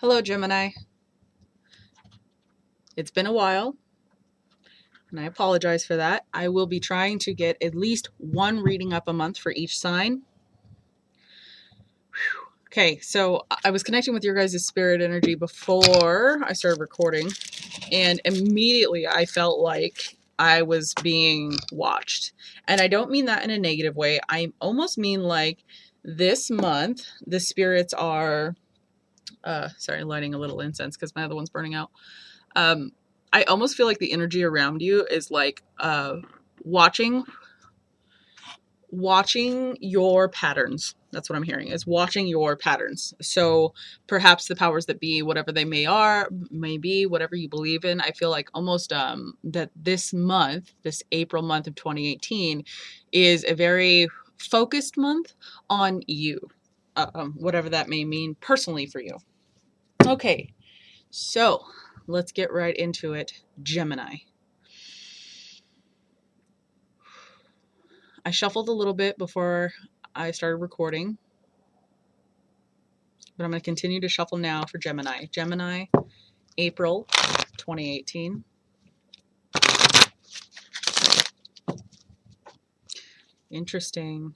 Hello, Gemini. It's been a while, and I apologize for that. I will be trying to get at least one reading up a month for each sign. Okay, so I was connecting with your guys' spirit energy before I started recording, and immediately I felt like I was being watched. And I don't mean that in a negative way. I almost mean like this month, the spirits are, sorry, lighting a little incense because my other one's burning out. I almost feel like the energy around you is like watching your patterns. That's what I'm hearing, is watching your patterns. So perhaps the powers that be, whatever they may be, whatever you believe in, I feel like almost that this month, this April month of 2018, is a very focused month on you, whatever that may mean personally for you. Okay, so let's get right into it, Gemini. I shuffled a little bit before I started recording, but I'm going to continue to shuffle now for Gemini. Gemini, April 2018. Interesting.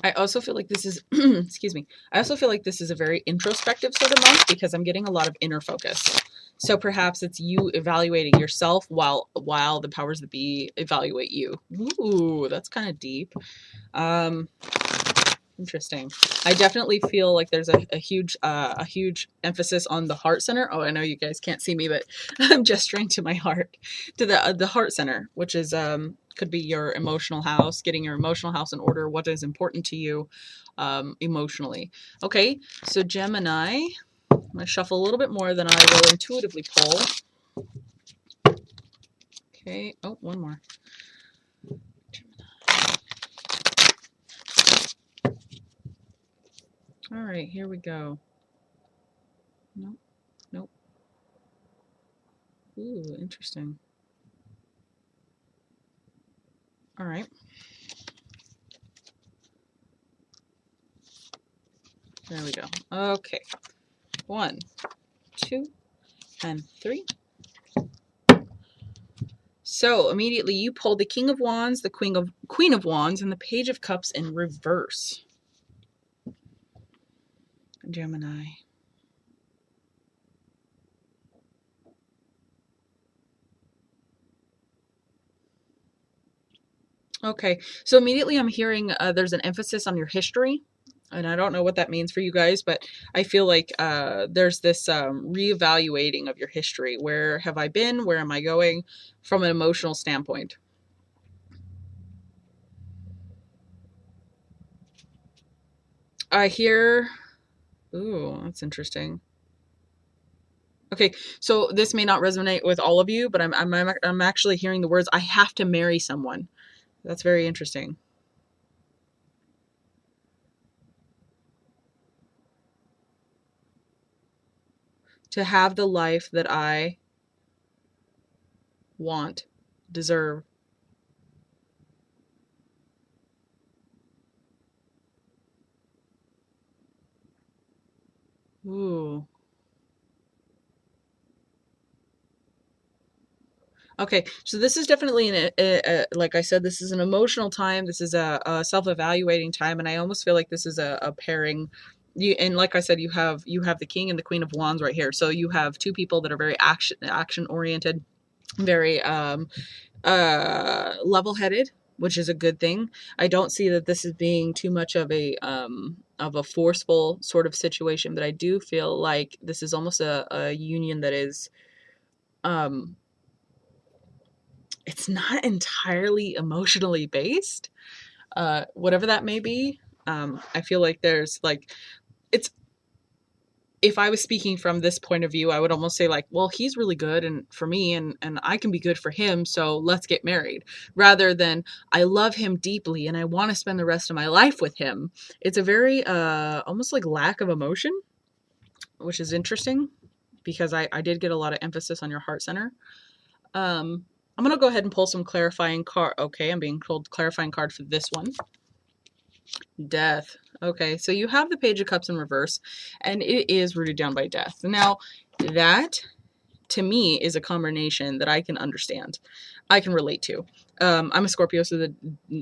I also feel like this is, excuse me, I also feel like this is a very introspective sort of month because I'm getting a lot of inner focus. So perhaps it's you evaluating yourself while the powers that be evaluate you. Ooh, that's kind of deep. Interesting. I definitely feel like there's a huge emphasis on the heart center. Oh, I know you guys can't see me, but I'm gesturing to my heart, to the heart center, which is could be your emotional house, getting your emotional house in order. What is important to you emotionally? Okay, so Gemini, I'm gonna shuffle a little bit more than I will intuitively pull. Okay. Oh, one more. All right, here we go. Nope, nope. Ooh, interesting. All right. There we go. Okay. 1, 2, and 3. So immediately you pulled the King of Wands, the Queen of Wands, and the Page of Cups in reverse. Gemini. Okay, so immediately I'm hearing there's an emphasis on your history, and I don't know what that means for you guys, but I feel like there's this reevaluating of your history. Where have I been? Where am I going from an emotional standpoint? I hear, ooh, that's interesting. Okay, so this may not resonate with all of you, but I'm actually hearing the words, I have to marry someone. That's very interesting. To have the life that I want, deserve. Ooh. Okay, so this is definitely like I said, this is an emotional time. This is a self-evaluating time, and I almost feel like this is a pairing. And like I said, you have the King and the Queen of Wands right here. So you have two people that are very action oriented, very level-headed, which is a good thing. I don't see that this is being too much of a forceful sort of situation, but I do feel like this is almost a union that is it's not entirely emotionally based, whatever that may be. I feel like there's like, it's, if I was speaking from this point of view, I would almost say like, well, he's really good and for me, and I can be good for him, so let's get married. Rather than I love him deeply and I want to spend the rest of my life with him. It's a very almost like lack of emotion, which is interesting because I did get a lot of emphasis on your heart center. I'm gonna go ahead and pull some clarifying card. Okay, I'm being told clarifying card for this one. Death. Okay, so you have the Page of Cups in reverse, and it is rooted down by death. Now, that to me is a combination that I can understand. I can relate to. I'm a Scorpio, so the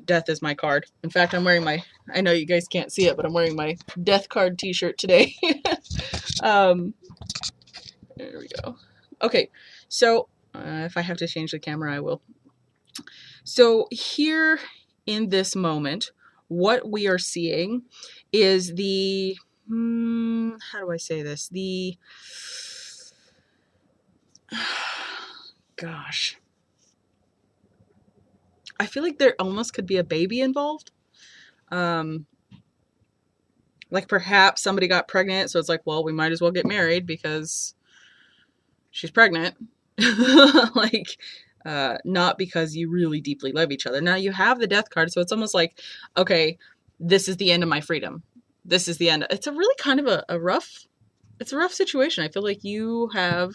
death is my card. In fact, I'm wearing my, I know you guys can't see it, but I'm wearing my death card t-shirt today. um, there we go. Okay, so if I have to change the camera, I will. So here in this moment, what we are seeing is the, how do I say this? The, gosh. I feel like there almost could be a baby involved. Like perhaps somebody got pregnant, so it's like, well, we might as well get married because she's pregnant. Like, not because you really deeply love each other. Now you have the death card, so it's almost like, okay, this is the end of my freedom. This is the end. It's a really kind of a rough, it's a rough situation. I feel like you have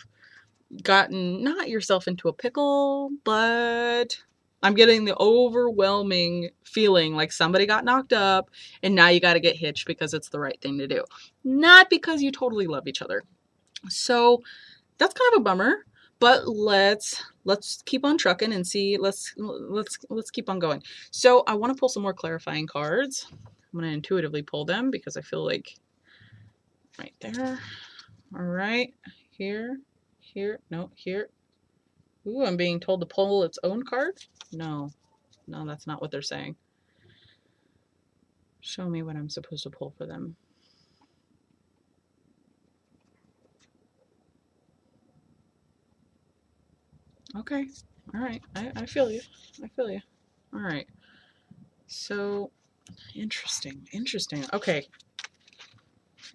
gotten not yourself into a pickle, but I'm getting the overwhelming feeling like somebody got knocked up and now you got to get hitched because it's the right thing to do. Not because you totally love each other. So that's kind of a bummer, but let's keep on trucking and see, let's keep on going. So I want to pull some more clarifying cards. I'm going to intuitively pull them because I feel like right there. All right, here, no, here. Ooh, I'm being told to pull its own card? No, that's not what they're saying. Show me what I'm supposed to pull for them. Okay, all right, I feel you. I feel you. All right. So, interesting. Okay.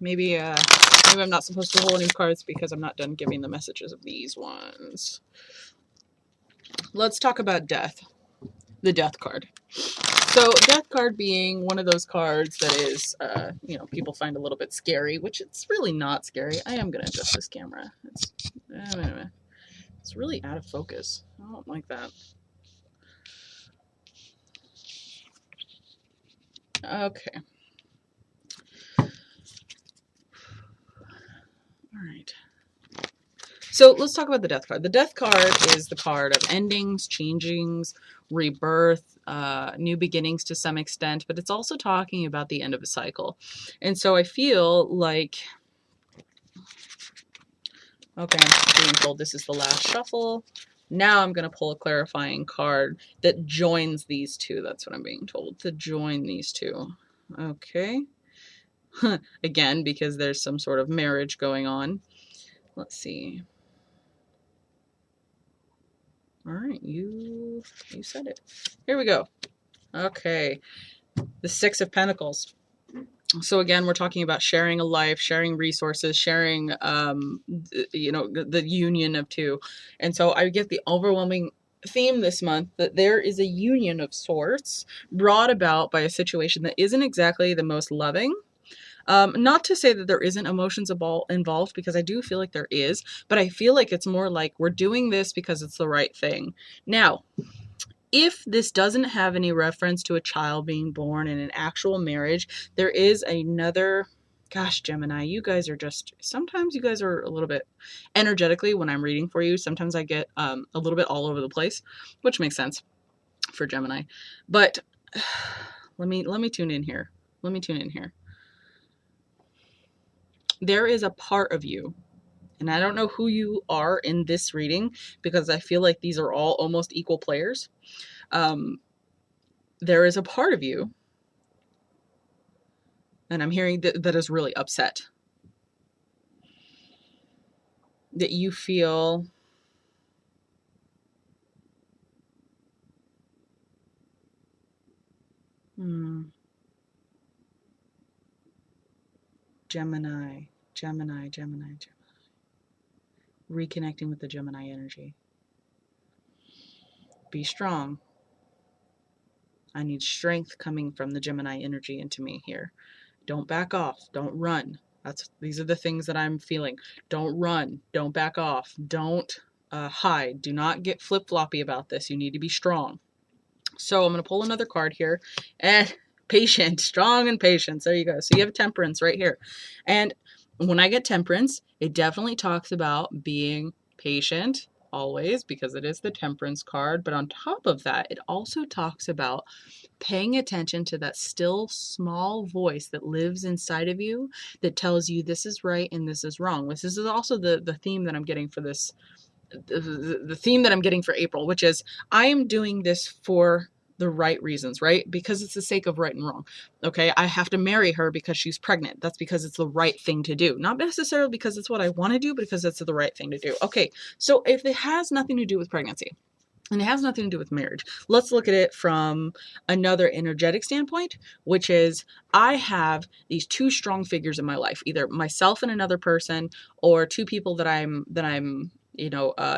Maybe I'm not supposed to pull any cards because I'm not done giving the messages of these ones. Let's talk about death. The death card. So death card being one of those cards that is, people find a little bit scary, which it's really not scary. I am going to adjust this camera. It's really out of focus. I don't like that. Okay. All right. So let's talk about the death card. The death card is the card of endings, changings, rebirth, new beginnings to some extent, but it's also talking about the end of a cycle. And so I feel like, okay, I'm being told this is the last shuffle. Now I'm going to pull a clarifying card that joins these two. That's what I'm being told, to join these two. Okay. Again, because there's some sort of marriage going on. Let's see. All right, you said it. Here we go. Okay, the Six of Pentacles. So again, we're talking about sharing a life, sharing resources, sharing, the union of two. And so I get the overwhelming theme this month that there is a union of sorts brought about by a situation that isn't exactly the most loving. Not to say that there isn't emotions involved, because I do feel like there is, but I feel like it's more like we're doing this because it's the right thing. Now, if this doesn't have any reference to a child being born in an actual marriage, there is another, gosh, Gemini, you guys are just, sometimes you guys are a little bit energetically when I'm reading for you. Sometimes I get a little bit all over the place, which makes sense for Gemini. But let me tune in here. There is a part of you, and I don't know who you are in this reading because I feel like these are all almost equal players. There is a part of you, and I'm hearing that is really upset. That you feel Gemini. Reconnecting with the Gemini energy. Be strong. I need strength coming from the Gemini energy into me here. Don't back off. Don't run. These are the things that I'm feeling. Don't run. Don't back off. Don't hide. Do not get flip-floppy about this. You need to be strong. So I'm going to pull another card here. And patient, strong and patient. There you go. So you have temperance right here. And when I get temperance, it definitely talks about being patient always, because it is the temperance card. But on top of that, it also talks about paying attention to that still small voice that lives inside of you that tells you this is right and this is wrong. This is also the theme that I'm getting for this, the theme that I'm getting for April, which is I am doing this for the right reasons, right? Because it's the sake of right and wrong. Okay, I have to marry her because she's pregnant. That's because it's the right thing to do. Not necessarily because it's what I want to do, but because it's the right thing to do. Okay, so if it has nothing to do with pregnancy, and it has nothing to do with marriage, let's look at it from another energetic standpoint, which is I have these two strong figures in my life, either myself and another person, or two people that I'm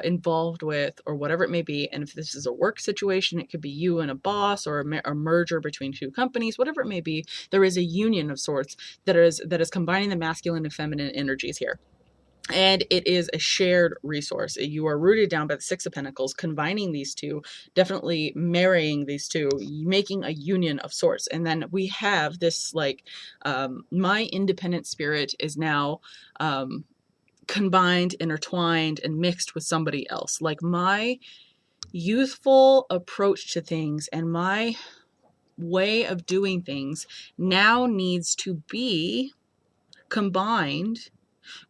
involved with, or whatever it may be. And if this is a work situation, it could be you and a boss, or a merger between two companies, whatever it may be. There is a union of sorts that is combining the masculine and feminine energies here. And it is a shared resource. You are rooted down by the Six of Pentacles, combining these two, definitely marrying these two, making a union of sorts. And then we have this my independent spirit is now combined, intertwined, and mixed with somebody else. Like my youthful approach to things and my way of doing things now needs to be combined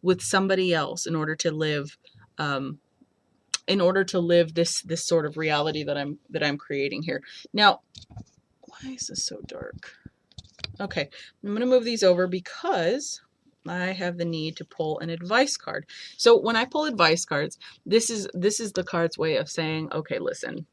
with somebody else in order to live this sort of reality that I'm creating here. Now, why is this so dark? Okay, I'm going to move these over because I have the need to pull an advice card. So when I pull advice cards, this is the card's way of saying, okay, listen,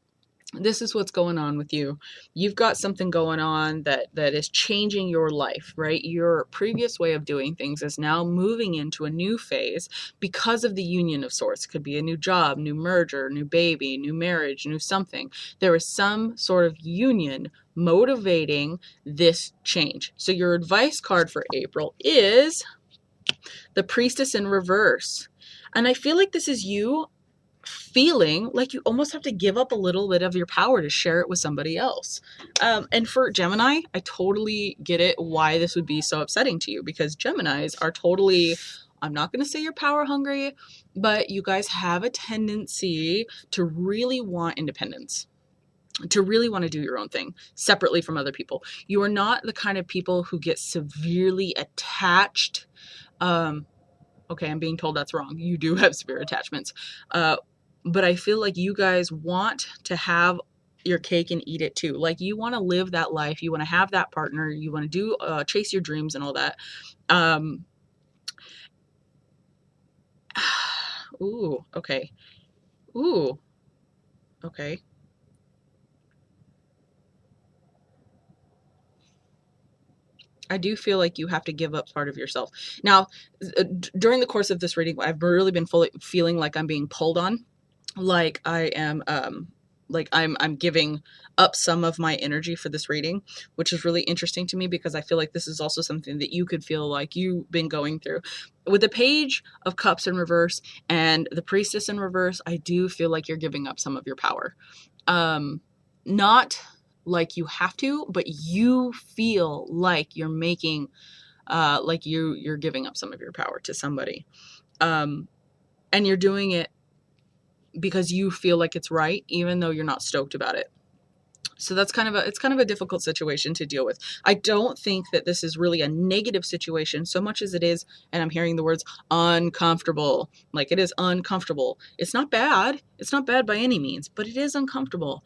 this is what's going on with you. You've got something going on that is changing your life, right? Your previous way of doing things is now moving into a new phase because of the union of sorts. It could be a new job, new merger, new baby, new marriage, new something. There is some sort of union motivating this change. So your advice card for April is the Priestess in reverse. And I feel like this is you feeling like you almost have to give up a little bit of your power to share it with somebody else. And for Gemini, I totally get it why this would be so upsetting to you, because Geminis are totally, I'm not going to say you're power hungry, but you guys have a tendency to really want independence, to really want to do your own thing separately from other people. You are not the kind of people who get severely attached. Okay, I'm being told that's wrong. You do have severe attachments. But I feel like you guys want to have your cake and eat it too. Like you want to live that life. You want to have that partner. You want to do, chase your dreams and all that. Ooh, okay. Ooh, okay. I do feel like you have to give up part of yourself. Now, during the course of this reading, I've really been feeling like I'm being pulled on. Like I am, I'm giving up some of my energy for this reading, which is really interesting to me because I feel like this is also something that you could feel like you've been going through. With the Page of Cups in reverse and the Priestess in reverse, I do feel like you're giving up some of your power. Not like you have to, but you feel like you're making, like you're giving up some of your power to somebody. And you're doing it because you feel like it's right, even though you're not stoked about it. So that's it's kind of a difficult situation to deal with. I don't think that this is really a negative situation so much as it is, and I'm hearing the words uncomfortable. Like it is uncomfortable. It's not bad. It's not bad by any means, but it is uncomfortable.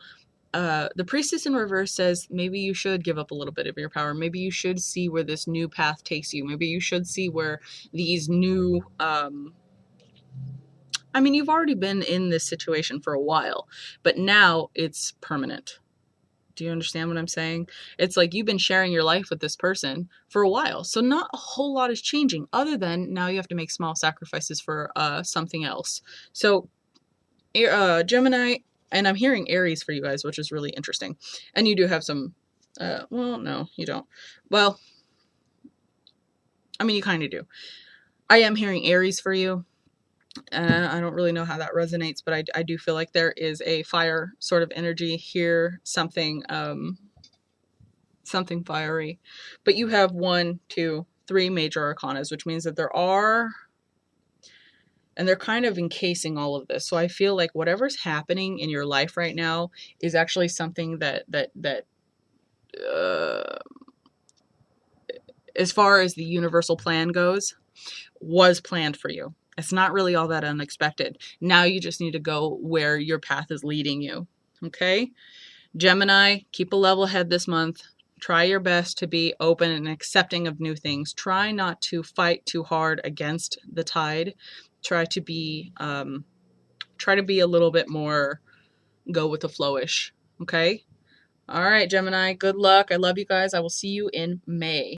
The Priestess in reverse says maybe you should give up a little bit of your power. Maybe you should see where this new path takes you. Maybe you should see where these new, you've already been in this situation for a while, but now it's permanent. Do you understand what I'm saying? It's like you've been sharing your life with this person for a while. So not a whole lot is changing other than now you have to make small sacrifices for something else. So Gemini, and I'm hearing Aries for you guys, which is really interesting. And you do have some, well, no, you don't. Well, you kind of do. I am hearing Aries for you. I don't really know how that resonates, but I do feel like there is a fire sort of energy here, something something fiery. But you have 1, 2, 3 major arcanas, which means that there are, and they're kind of encasing all of this. So I feel like whatever's happening in your life right now is actually something that as far as the universal plan goes, was planned for you. It's not really all that unexpected. Now you just need to go where your path is leading you. Okay? Gemini, keep a level head this month. Try your best to be open and accepting of new things. Try not to fight too hard against the tide. Try to be a little bit more go with the flowish. Okay? All right, Gemini, good luck. I love you guys. I will see you in May.